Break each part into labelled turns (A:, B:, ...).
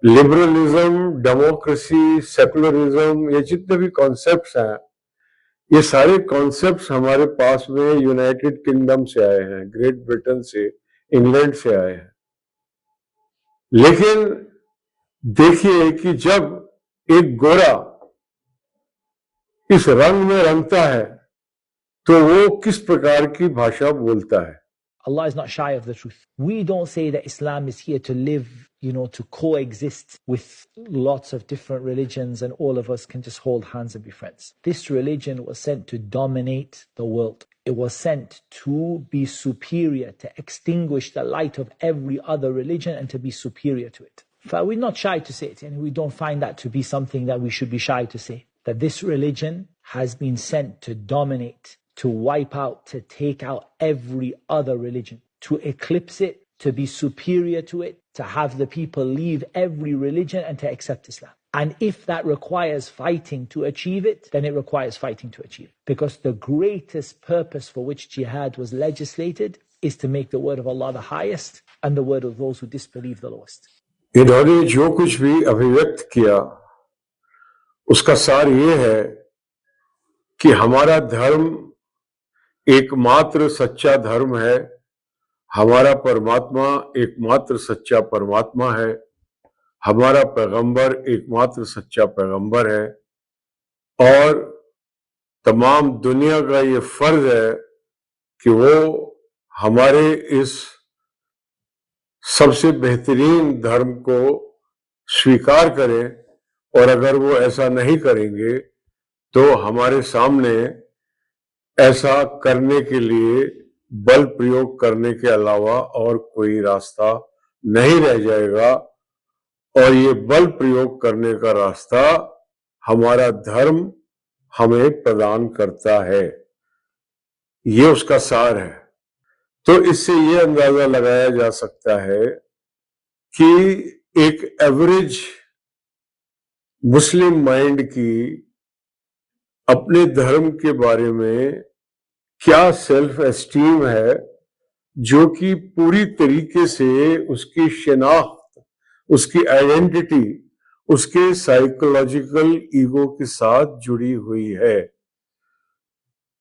A: Liberalism, democracy, secularism, ये जितने भी कॉन्सेप्ट्स हैं, ये सारे कॉन्सेप्ट्स हमारे पास में यूनाइटेड किंगडम से आए हैं, ग्रेट ब्रिटेन से, इंग्लैंड से आए हैं। लेकिन देखिए कि जब एक गोरा इस रंग में रंगता है तो वो किस प्रकार की भाषा बोलता है।
B: Allah is not shy of the truth. We don't say that Islam is here to live, to coexist with lots of different religions and all of us can just hold hands and be friends. This religion was sent to dominate the world. It was sent to be superior, to extinguish the light of every other religion and to be superior to it. But we're not shy to say it, and we don't find that to be something that we should be shy to say. That this religion has been sent to dominate, to wipe out, to take out every other religion, to eclipse it, to be superior to it, to have the people leave every religion and to accept Islam. And if that requires fighting to achieve it, then it requires fighting to achieve it. Because the greatest purpose for which jihad was legislated is to make the word of Allah the highest and the word of those who disbelieve the lowest.
A: इन्होंने जो कुछ भी अभिव्यक्त किया उसका सार ये है कि हमारा धर्म एकमात्र सच्चा धर्म है, हमारा परमात्मा एकमात्र सच्चा परमात्मा है, हमारा पैगंबर एकमात्र सच्चा पैगंबर है और तमाम दुनिया का ये फर्ज है कि वो हमारे इस सबसे बेहतरीन धर्म को स्वीकार करें और अगर वो ऐसा नहीं करेंगे तो हमारे सामने ऐसा करने के लिए बल प्रयोग करने के अलावा और कोई रास्ता नहीं रह जाएगा और ये बल प्रयोग करने का रास्ता हमारा धर्म हमें प्रदान करता है। ये उसका सार है। तो इससे ये अंदाजा लगाया जा सकता है कि एक एवरेज मुस्लिम माइंड की अपने धर्म के बारे में क्या सेल्फ एस्टीम है जो कि पूरी तरीके से उसकी शिनाख्त, उसकी आइडेंटिटी, उसके साइकोलॉजिकल ईगो के साथ जुड़ी हुई है।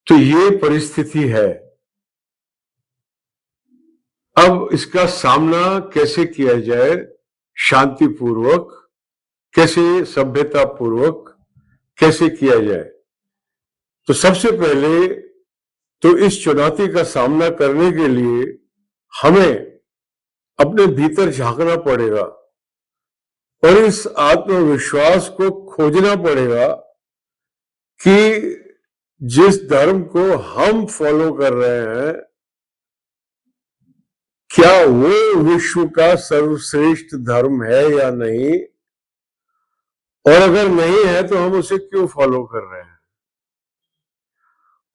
A: तो ये परिस्थिति है। अब इसका सामना कैसे किया जाए, शांतिपूर्वक, कैसे सभ्यतापूर्वक कैसे किया जाए। तो सबसे पहले तो इस चुनौती का सामना करने के लिए हमें अपने भीतर झांकना पड़ेगा और इस आत्मविश्वास को खोजना पड़ेगा कि जिस धर्म को हम फॉलो कर रहे हैं क्या वो विश्व का सर्वश्रेष्ठ धर्म है या नहीं, और अगर नहीं है तो हम उसे क्यों फॉलो कर रहे हैं।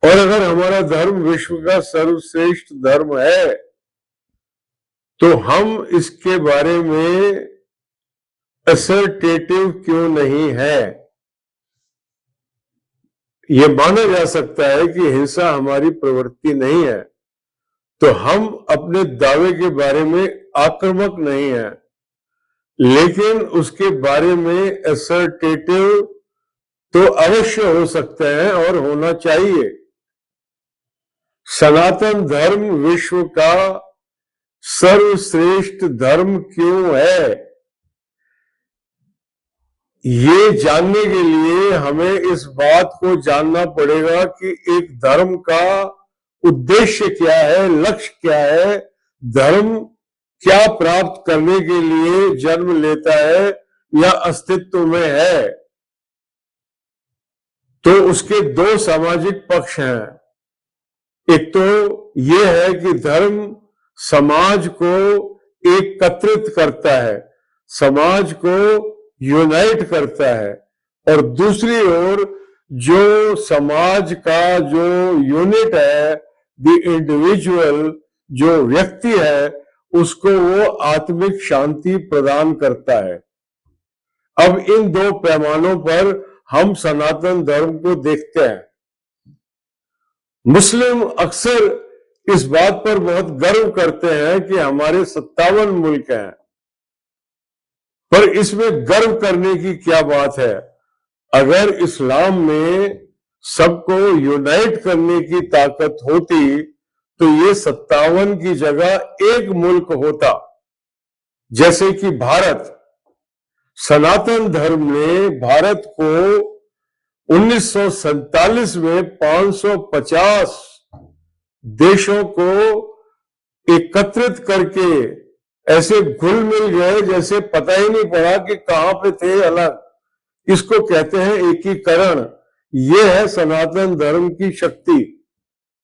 A: और अगर हमारा धर्म विश्व का सर्वश्रेष्ठ धर्म है तो हम इसके बारे में असर्टेटिव क्यों नहीं है। यह माना जा सकता है कि हिंसा हमारी प्रवृत्ति नहीं है तो हम अपने दावे के बारे में आक्रामक नहीं है, लेकिन उसके बारे में असर्टेटिव तो अवश्य हो सकते हैं और होना चाहिए। सनातन धर्म विश्व का सर्वश्रेष्ठ धर्म क्यों है, ये जानने के लिए हमें इस बात को जानना पड़ेगा कि एक धर्म का उद्देश्य क्या है, लक्ष्य क्या है, धर्म क्या प्राप्त करने के लिए जन्म लेता है या अस्तित्व में है। तो उसके दो सामाजिक पक्ष हैं। एक तो यह है कि धर्म समाज को एकत्रित करता है, समाज को यूनाइट करता है, और दूसरी ओर जो समाज का जो यूनिट है, द इंडिविजुअल, जो व्यक्ति है, उसको वो आत्मिक शांति प्रदान करता है। अब इन दो पैमानों पर हम सनातन धर्म को देखते हैं। मुस्लिम अक्सर इस बात पर बहुत गर्व करते हैं कि हमारे 57 मुल्क हैं, पर इसमें गर्व करने की क्या बात है? अगर इस्लाम में सबको यूनाइट करने की ताकत होती तो ये 57 की जगह एक मुल्क होता। जैसे कि भारत, सनातन धर्म ने भारत को 1947 में 550 देशों को एकत्रित करके ऐसे घुल मिल गए जैसे पता ही नहीं पड़ा कि कहां पे थे अलग। इसको कहते हैं एकीकरण। यह है सनातन धर्म की शक्ति,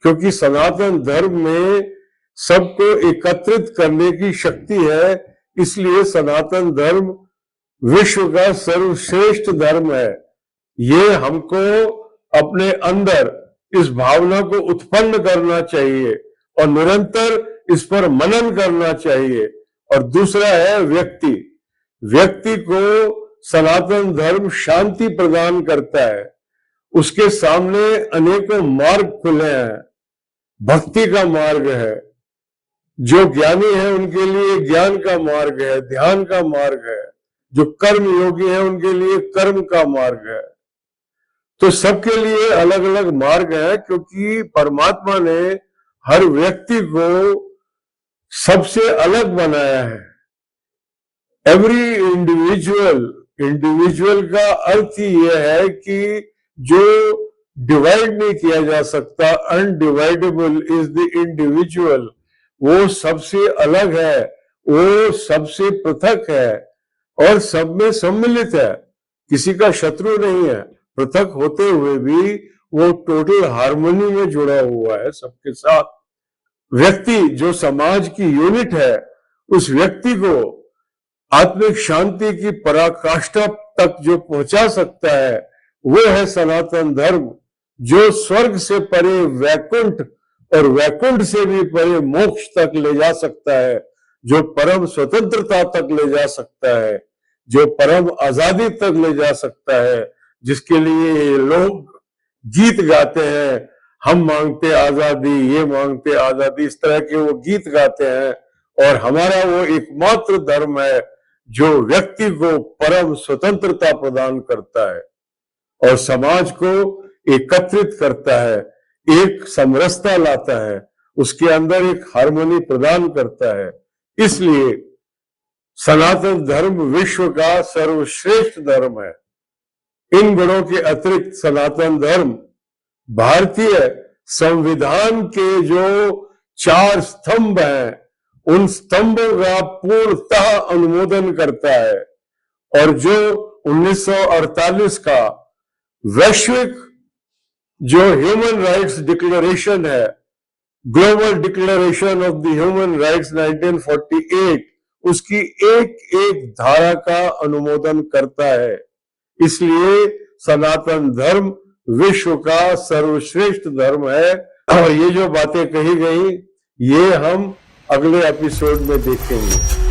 A: क्योंकि सनातन धर्म में सबको एकत्रित करने की शक्ति है। इसलिए सनातन धर्म विश्व का सर्वश्रेष्ठ धर्म है। ये हमको अपने अंदर इस भावना को उत्पन्न करना चाहिए और निरंतर इस पर मनन करना चाहिए। और दूसरा है व्यक्ति। व्यक्ति को सनातन धर्म शांति प्रदान करता है। उसके सामने अनेकों मार्ग खुले हैं। भक्ति का मार्ग है, जो ज्ञानी है उनके लिए ज्ञान का मार्ग है, ध्यान का मार्ग है, जो कर्म योगी है उनके लिए कर्म का मार्ग है। तो सबके लिए अलग अलग मार्ग है, क्योंकि परमात्मा ने हर व्यक्ति को सबसे अलग बनाया है। एवरी इंडिविजुअल का अर्थ ही यह है कि जो डिवाइड नहीं किया जा सकता, अनडिवाइडेबल इज द इंडिविजुअल। वो सबसे अलग है, वो सबसे पृथक है और सब में सम्मिलित है, किसी का शत्रु नहीं है। पृथक होते हुए भी वो टोटल हार्मनी में जुड़ा हुआ है सबके साथ। व्यक्ति जो समाज की यूनिट है, उस व्यक्ति को आत्मिक शांति की पराकाष्ठा तक जो पहुंचा सकता है वो है सनातन धर्म, जो स्वर्ग से परे वैकुंठ और वैकुंठ से भी परे मोक्ष तक ले जा सकता है, जो परम स्वतंत्रता तक ले जा सकता है, जो परम आजादी तक ले जा सकता है, जिसके लिए लोग गीत गाते हैं, हम मांगते आजादी, ये मांगते आजादी, इस तरह के वो गीत गाते हैं। और हमारा वो एकमात्र धर्म है जो व्यक्ति को परम स्वतंत्रता प्रदान करता है और समाज को एकत्रित करता है, एक समरसता लाता है, उसके अंदर एक हार्मनी प्रदान करता है। इसलिए सनातन धर्म विश्व का सर्वश्रेष्ठ धर्म है। इन गुणों के अतिरिक्त सनातन धर्म भारतीय संविधान के जो 4 स्तंभ हैं, उन स्तंभों का पूर्णतः अनुमोदन करता है। और जो 1948 का वैश्विक जो ह्यूमन राइट्स डिक्लेरेशन है, global declaration of the human rights 1948, उसकी एक एक धारा का अनुमोदन करता है। इसलिए सनातन धर्म विश्व का सर्वश्रेष्ठ धर्म है। और ये जो बातें कही गई, ये हम अगले एपिसोड में देखेंगे।